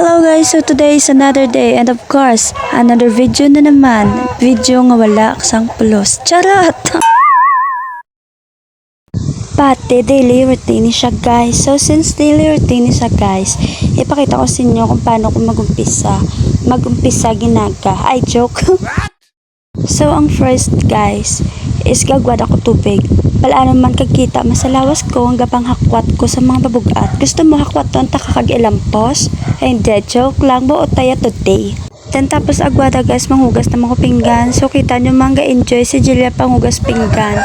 Hello guys, so today is another day and of course, another video na naman. Video nga wala kasang pulos. Charot! Pati daily routine ni siya guys. So since daily routine ni siya guys, ipakita ko sa inyo kung paano ko mag-umpisa. Mag-umpisa ginaga. Ay, joke. So ang first guys, is gagwad ako tubig. Palaan man kagkita masalawas ko ang gapang hakwat ko sa mga babugat. Gusto mo hakwat to ang takakagilampos? Ay hindi, joke lang, buo tayo today. Then tapos agwada guys, manghugas na mga pinggan. So kita nyo mangga enjoy si Julia panghugas pinggan.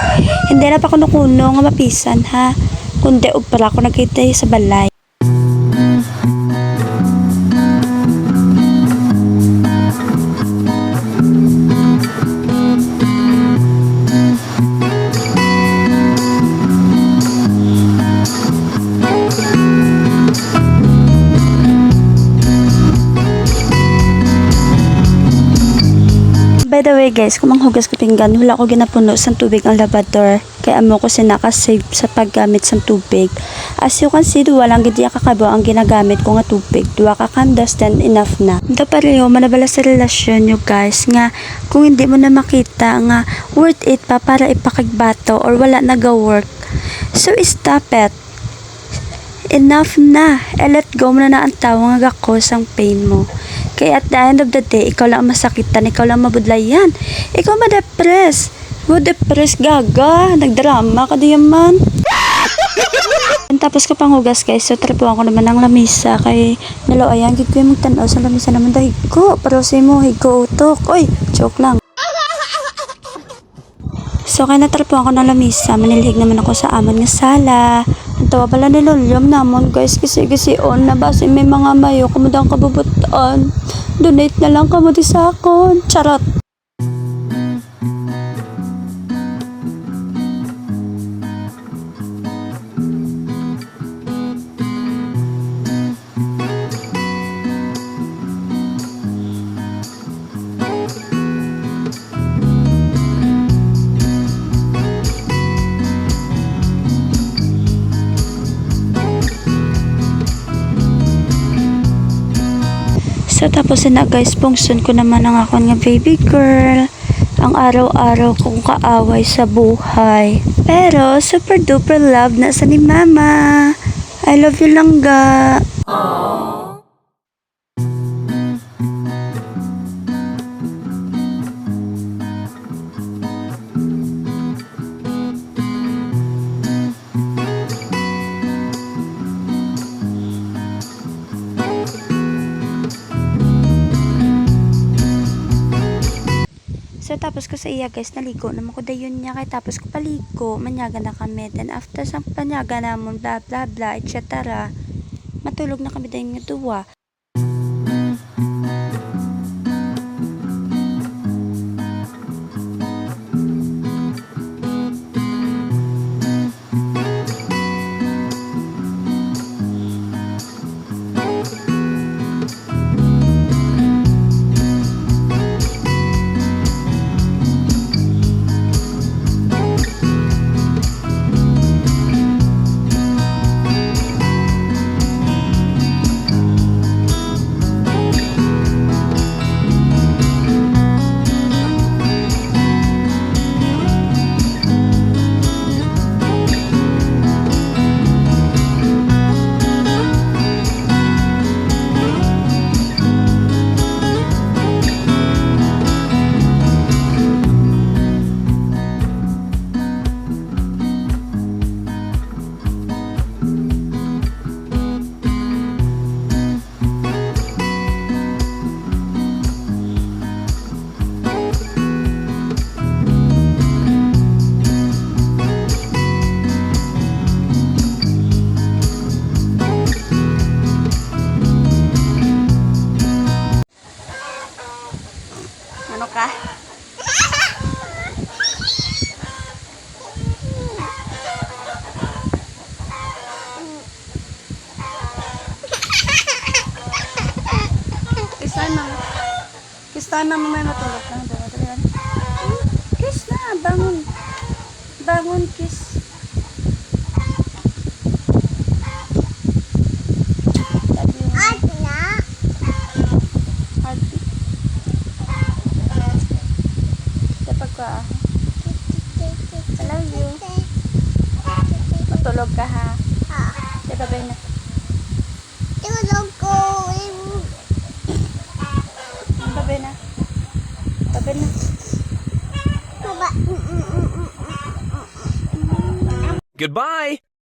Hindi na pa kuno-kuno nga mapisan ha. Kundi og para ko nakita sa balay. By the way guys, kung manghugas ko pinggan, wala ko ginapuno sa tubig ang labador. Kaya amo ko sinaka-save sa paggamit sa tubig. As you can see, duwa lang gidi kakabo ang ginagamit ko nga tubig. Duwa ka kandas, then enough na. Ito pareho, manabala sa relasyon nyo guys, nga kung hindi mo na makita nga worth it pa para ipakagbato or wala naga-work. So stop it. Enough na. Let go mo na ang tawang agako sang pain mo. Kaya at the end of the day, ikaw lang masakitan, ikaw lang mabudlayan. Ikaw ma-depress. Depress gaga. Nagdrama ka diyan man. Tapos ko panghugas guys, so trapuan ko naman ang lamisa. Kay nalo ayan, gid ko yung magtanaw sa lamisa naman dahil ko. Pero si mo, higo utok. Oy, joke lang. So kaya natrapuan ko ng lamisa, manilhig naman ako sa aman nga sala. Ang tawa pala ni Lolyam namon guys, kasi on na base may mga mayo kumudang kabubutan. Donate na lang kamo di sa akon. Charot. So tapos na guys, pungsun ko naman ang akon nga baby girl. Ang araw-araw kong kaaway sa buhay. Pero super duper love na sa ni mama. I love you langga. So tapos ko sa iya guys, naligo naman ko dayon niya. Kaya tapos ko paligo, manyaga na kami. Then after sa panyaga namon, bla bla bla, etc. Matulog na kami dayon nga duwa. Ano ka? Kiss tayo mama, may matulog ka. Kiss na, bangon. Bangon, kiss. I love you. Matulog ka ha. Di babay na. Babay na. Babay na. Goodbye.